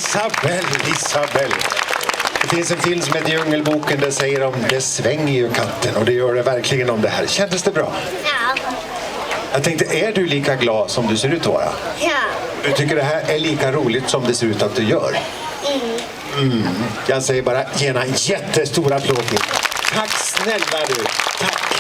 Isabelle. Det finns en film som heter Djungelboken. Där säger de, det svänger ju katten. Och det gör det verkligen om det här. Kändes det bra? Ja. Jag tänkte, är du lika glad som du ser ut att vara? Ja. Du tycker det här är lika roligt som det ser ut att du gör? Jag säger bara, ge en jättestor applåd till. Tack snälla du. Tack.